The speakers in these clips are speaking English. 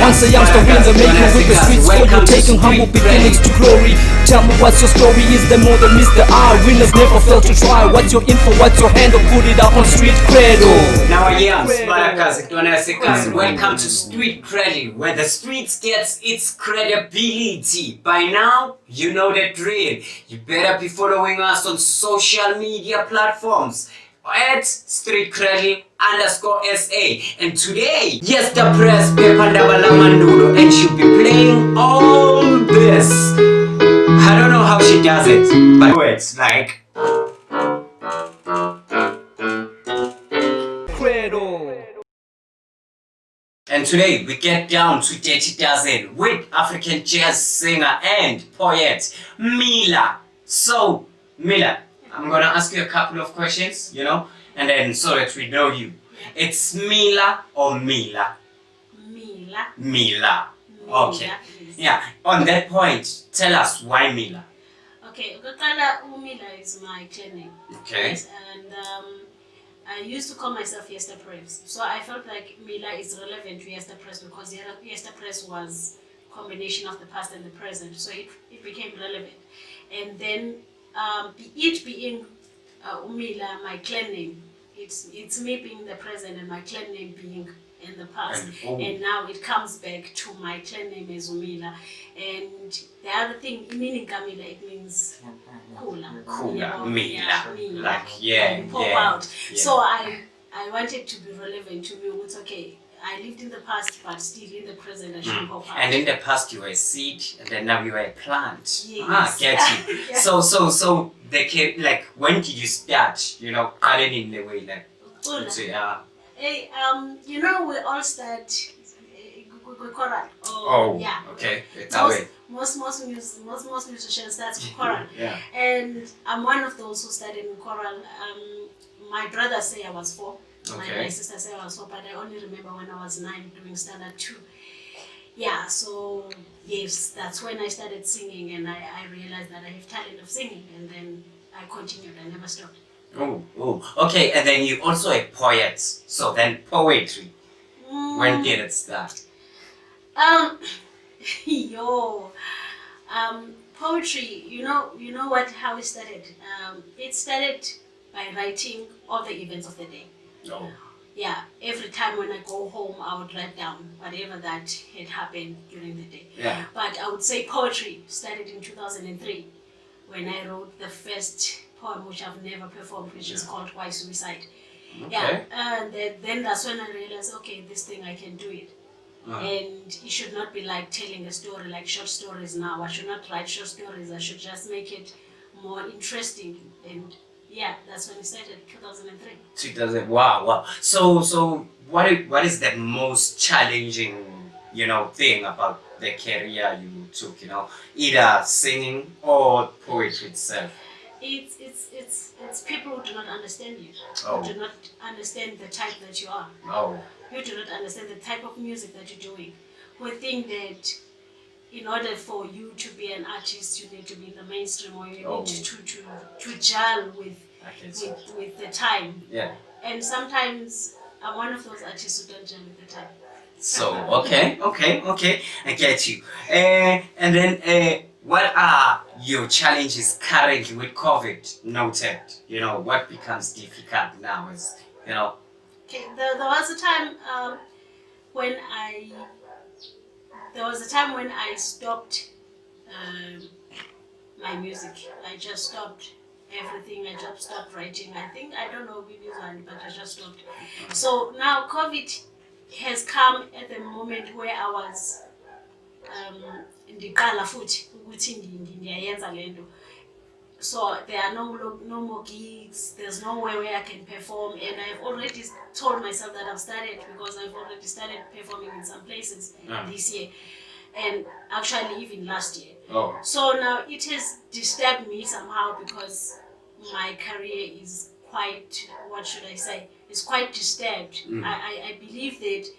Once a youngster in the making with the streets for you, taking humble beginnings to glory. Tell me what's your story, is there more than Mr. I? Winners never fail to try. What's your info, what's your handle? Put it up on StreetKredLE. Now I am Sparakazi, welcome to StreetKredLE, where the streets gets its credibility. By now, you know the drill. You better be following us on social media platforms at StreetKredLE_SA. And today, yes, the press Mandulo, and she'll be playing all this. I don't know how she does it, but it's like and today we get down to Dirty Dozen with African jazz singer and poet Mila. So Mila, I'm gonna ask you a couple of questions, and then so that we know you. It's Mila or Mila? Mila. Mila. Okay. Yeah. On that point, tell us why Mila. Okay, Mila is my clan name. Okay. Yes, and I used to call myself Yester Press. So I felt like Mila is relevant to Yester Press because Yester Press was a combination of the past and the present. So it became relevant. And then it being Mila, my clan name, it's me being the present and my clan name being in the past. And now it comes back to my clan name as Mila. And the other thing, meaning Kamila, it means cooler. Mila. Like, pop out. Yeah. So I wanted to be relevant to me. It's okay. I lived in the past, but still in the present, I should pop out. And in the past, you were a seed, and then now you are a plant. Yes. Get you. Yeah. So they came, like, when did you start, gardening the way, like, Hey, we all start with choral. Yeah. Okay. It's away. Most musicians start with choral. Yeah. And I'm one of those who started in choral. My brother say I was 4. Okay. My sister say I was 4, but I only remember when I was 9 doing standard 2. Yeah, so yes, that's when I started singing, and I realized that I have talent of singing, and then I continued. I never stopped. Oh, okay. And then you also a poet. So then poetry. When did it start? Poetry. How it started. It started by writing all the events of the day. Oh. Yeah. Every time when I go home, I would write down whatever that had happened during the day. Yeah. But I would say poetry started in 2003 when I wrote the first poem which I've never performed, which is called Why Suicide. Okay. Yeah, and then that's when I realized, okay, this thing I can do it. And it should not be like telling a story, like short stories now. I should not write short stories. I should just make it more interesting. And yeah, that's when it started, 2003. Wow. So what is the most challenging, thing about the career you took, either singing or poetry itself? It's people who do not understand you. Oh. Who do not understand the type that you are. Oh. You do not understand the type of music that you're doing. Who think that in order for you to be an artist, you need to be in the mainstream, or you need to gel with the time. Yeah. And sometimes I'm one of those artists who don't gel with the time. So okay, I get you. And then what are your challenges currently with COVID? Noted. What becomes difficult now is, Okay, there was a time when I stopped my music. I just stopped everything. I just stopped writing. I don't know videos, but I just stopped. So now COVID has come at the moment where I was ndiqala futhi ukuthi ndiyayenza lento. So there are no more gigs. There's nowhere where I can perform, and I've already told myself that I've started, because I've already started performing in some places this year, and actually even last year. Oh. So now it has disturbed me somehow, because my career is quite, what should I say, is quite disturbed. I believe that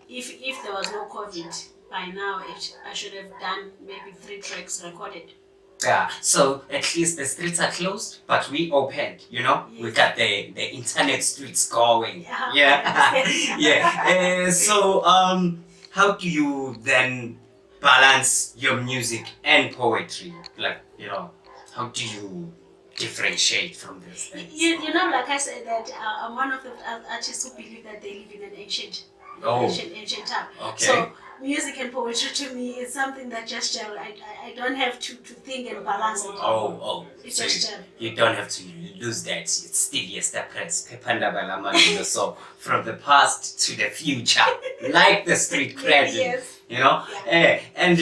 if there was no COVID, by now I should have done maybe 3 tracks recorded. Yeah, so at least the streets are closed, but we opened, Yes. We got the internet streets going. Yeah. Yeah. So how do you then balance your music and poetry? Like, you know, how do you differentiate from these things? You know, like I said, that I'm one of the artists who believe that they live in an ancient time. Okay. So music and poetry to me is something that just gel. I don't have to think and balance it. It's So just gel. you don't have to lose that. It's still yesterpress. So from the past to the future, like the street credit. Yes. You know? Yeah. And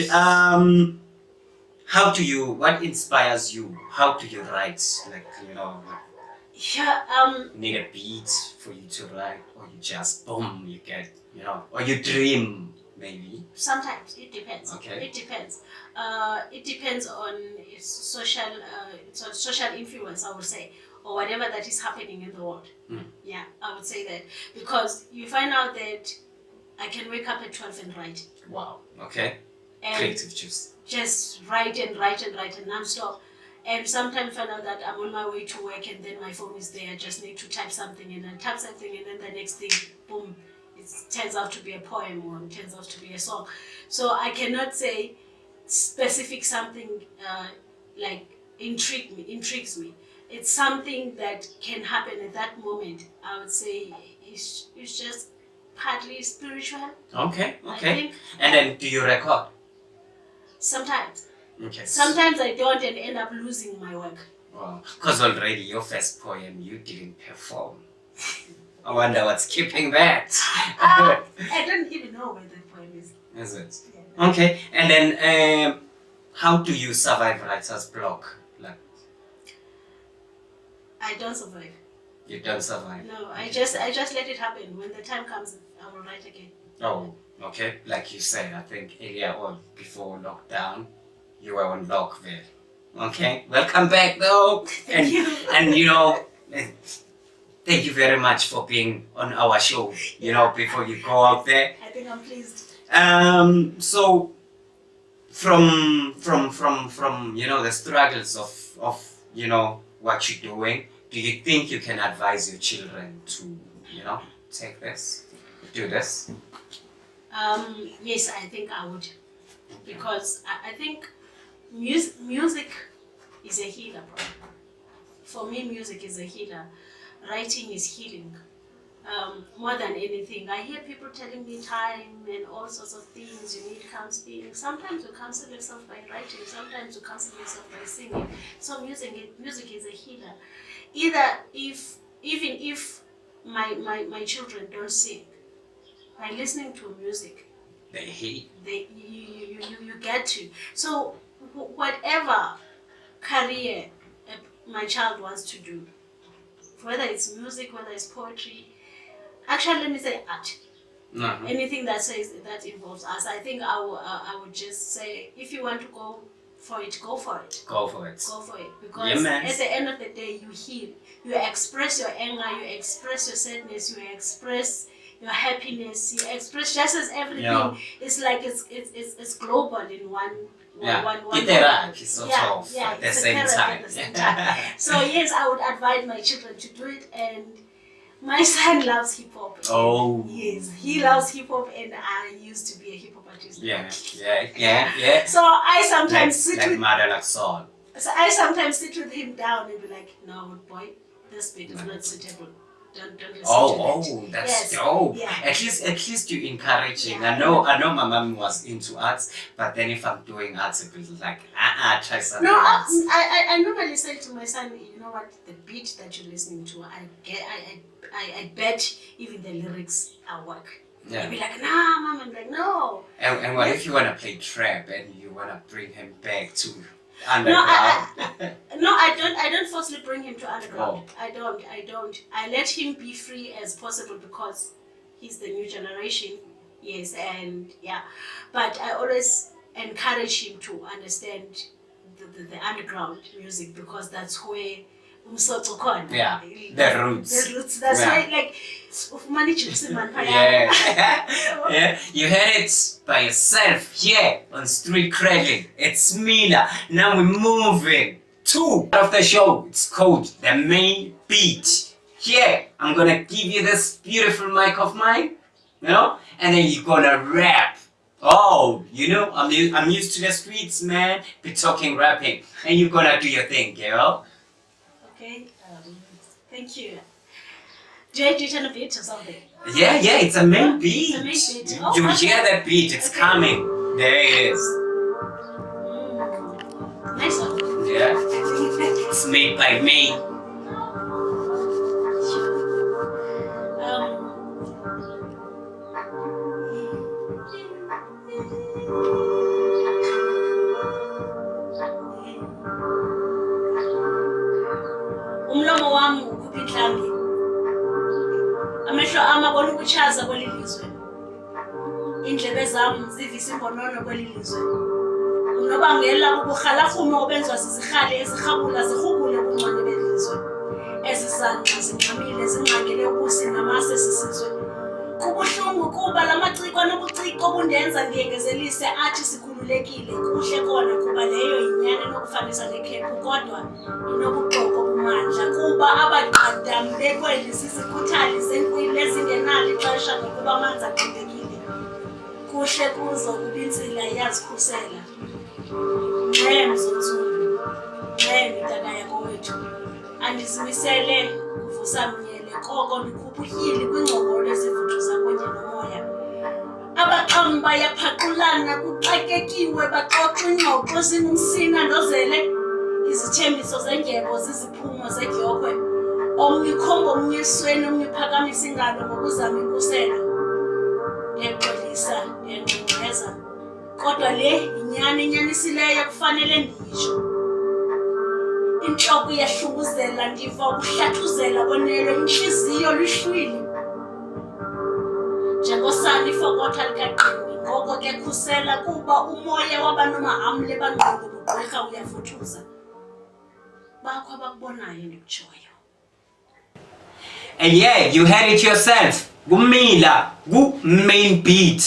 what inspires you? How do you write? Like, you know, Yeah. need a beat for you to write, or you just boom, you get, you know, or you dream maybe. Sometimes it depends. Okay. It depends. It depends on its social influence, I would say, or whatever that is happening in the world. Yeah, I would say that, because you find out that I can wake up at 12 and write. Wow. Okay. And Creative juice. just write and non-stop. And sometimes find out that I'm on my way to work and then my phone is there. I just need to type something and then type something and then the next thing, boom, it turns out to be a poem or it turns out to be a song. So I cannot say specific something like intrigues me. It's something that can happen at that moment. I would say it's just partly spiritual. Okay. I Okay. think And then do you record? sometimes. Okay. Sometimes I don't and end up losing my work. Wow. Because already your first poem you didn't perform. I wonder what's keeping that. I don't even know where the poem is. Is it? Yeah. Okay. And then how do you survive writer's block? Like, I don't survive. you don't survive? No, I just let it happen. When the time comes, I will write again. Oh, okay. Like you said, I think earlier on, before lockdown, you were on lock there. Okay. Welcome back though. Thank you. And you know, thank you very much for being on our show, you know, before you go out there. I think I'm pleased. So from you know, the struggles of you know what you're doing, do you think you can advise your children to, you know, take this, do this? Yes, I think I would, because I think music is a healer. For me, music is a healer. Writing is healing. More than anything, I hear people telling me time and all sorts of things. You need counseling. Sometimes you counsel yourself by writing. Sometimes you counsel yourself by singing. So music is a healer. Even if my children don't sing, by listening to music, They hate. you get to. So whatever career my child wants to do, whether it's music, whether it's poetry, actually let me say art. Uh-huh. Anything that involves us, I think I would just say, if you want to go for it, go for it. Go for it. Go for it. Because Yeah, man. at the end of the day, you heal. You express your anger, you express your sadness, you express your happiness, you express just as everything. Yeah. It's like it's global in one. Yeah. one Therapy, sort yeah, of, yeah, at the it's a same therapy time. at the same time. So yes, I would advise my children to do it, and my son loves hip hop. Oh. Yes, he loves hip hop, and I used to be a hip hop artist. Yeah. So I sometimes sit like with mother, like son. sit with him down and be like, no, boy, this bit is not suitable. Don't listen to it. That's Yes. dope. Yeah. At least you're encouraging. Yeah. I know my mom was into arts, but then if I'm doing arts, it was like, try something No, else. I normally say to my son, you know what, the beat that you're listening to, I bet even the lyrics are work. Yeah. He'll be like, nah, mom. I'm like, no. And what if you want to play trap and you want to bring him back to No, underground? I don't forcefully bring him to underground. Oh. I don't. I let him be free as possible because he's the new generation. Yes, and yeah. But I always encourage him to understand the underground music, because that's where umsoco khona. Yeah, the roots. The roots. That's Yeah. why, like, ufumana ijipsi man phaya. Yeah. Yeah, you heard it by yourself here on StreetKredLE. It's Mila. Now we're moving to part of the show. It's called the main beat. Here, I'm gonna give you this beautiful mic of mine, you know, and then you're gonna rap Oh, I'm used to the streets, man. Be talking rapping, and you gonna do your thing, girl. Okay, thank you. Do I do it on a beat or something? Yeah, it's a main beat. It's a main beat. You Okay. hear that beat? It's coming. There it is. Nice one. Yeah, it's made by me. Umlomo wami ukhupha inhlambi. Amehlo ami abona ukuchaza kweli lizwe. Indlebe zami zivisa imbonono kweli lizwe. Unobangela ubuhalafumo obenzwa zizihali ezirhabula zirhubule ubuncwane belizwe. Ezizanqa zinqamile zingxakele ubusi namase sisizwe. Kubuhlungu kuba lamaciko anobuciko obundenza ndiyengezelise athi sikhululekile kuhle kona kuba leyo yinyani enokufanisa nekhephu kodwa inobuqoko obumandla kuba abaqadam bekweli zizikhuthali zenkwili ezingenalo ixesha ngokuba amanzi aqindekile kuhle kuzo kubintsila iyazikhusela mzontsundu mitaka yakowethu andizimisele kuvusa mnyele koko ndikhupha utyhili kwiingcongolo ezivuthuza kunye nomoya abaqam bayaphaqulana kuxakekiwe baxoxa iingxoxo zingumsina ndozele izithembiso zendyebo ziziphumo zedyokwe omnye ikhomba omnye esweni omnye uphakamisa ingalo ngokuzama inkuselo ndiyaxolisa ndiyangcengceza kodwa le yinyani enyanisileyo kufanele ndiyitsho intloko iyahlunguzela ndiva ukuhlathuzela konelo intliziyo lihlwili njengosana ifokotha likaqini ngoko ke khusela kuba umoya wabanomahambule bangqondo bugqirha uyafuthuza bakho abakubonayo ndikutshoyo. And yeah, you had it yourself. Mila, main beat,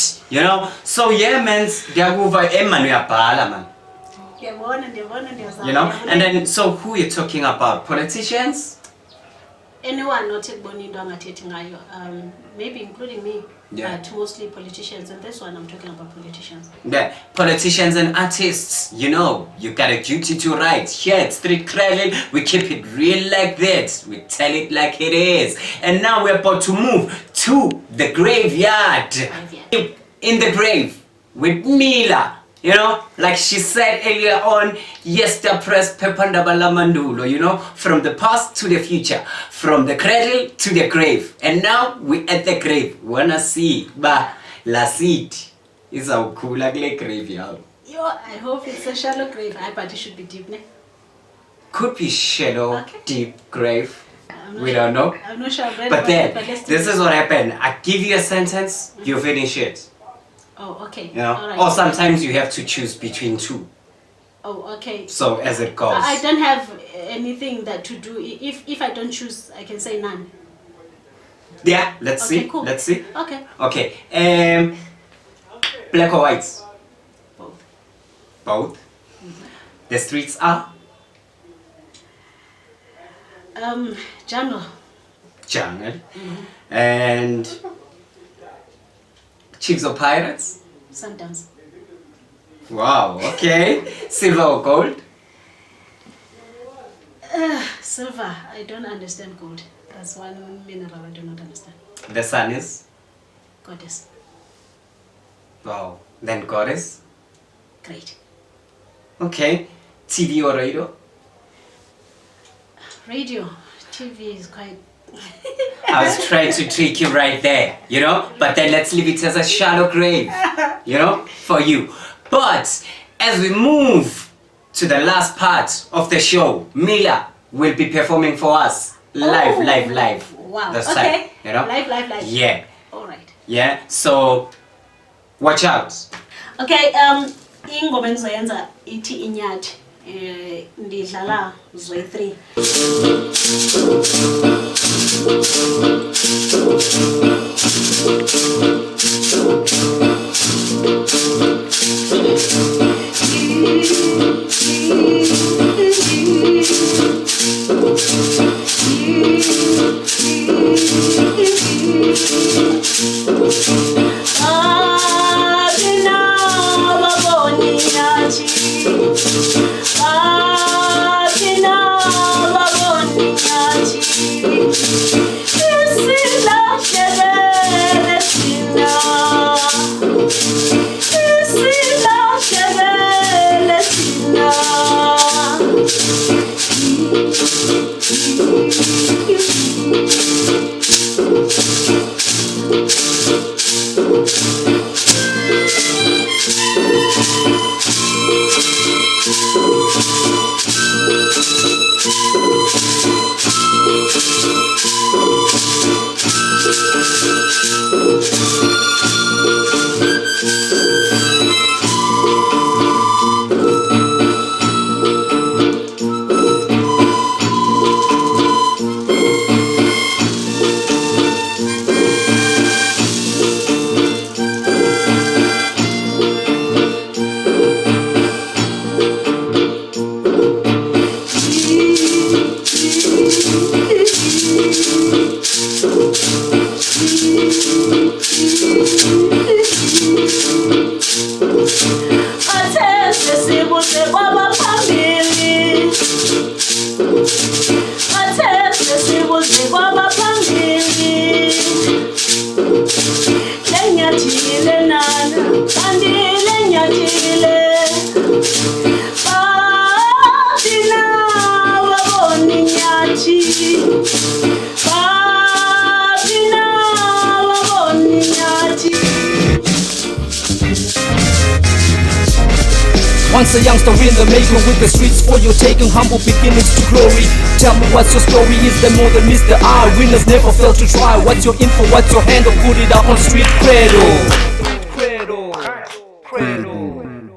So yeah, man, ndiyakuva emani uyabhala, man. And then so who you talking about? Politicians? Anyone not ekubona into angathethi ngayo, maybe including me, but mostly politicians, and this one I'm talking about politicians. Yeah, politicians and artists, you got a duty to write. Here at StreetKredLE, we keep it real like that. We tell it like it is. And now we're about to move to the graveyard. In the grave with Mila. Like she said earlier on, Yester Press Pepandabala Mandulo, from the past to the future, from the cradle to the grave. And now we at the grave. Wanna see, la seat is our cool ugly graveyard. I hope it's a shallow grave. But it should be deep, ne? Could be shallow, deep grave. We sure. don't know. I'm not sure. But then, this is what happened. I give you a sentence, you finish it. Oh, okay. All right. Or sometimes you have to choose between two. Oh, okay. So as it goes. I don't have anything that to do. If I don't choose, I can say none. Yeah, let's see. Cool. Let's see. Okay. Okay. Black or white? Both. Both. The streets are? Jungle. Jungle. And Chiefs or Pirates? Sometimes. Wow, okay. Silver or gold? Silver. I don't understand gold. That's one mineral I do not understand. The sun is? Goddess. Wow. Then goddess? Great. Okay. TV or radio? Radio. TV is quite... I was trying to trick you right there, But then let's leave it as a shallow grave, for you. But as we move to the last part of the show, Mila will be performing for us live. Wow. This okay. time, Live. Yeah. All right. Yeah. So, watch out. Okay. Ingoma engizoyenza ithi inyathi. Ndidlala zwe 3. Now Andile nyatile Patina waboni nyati Patina waboni nyati. Once a youngster in the making, with the streets for your taking, humble beginnings to glory. Tell me what's your story, is there more than Mr. I? Winners never fail to try. What's your info, what's your handle? Put it up on StreetKredLE. Kredle.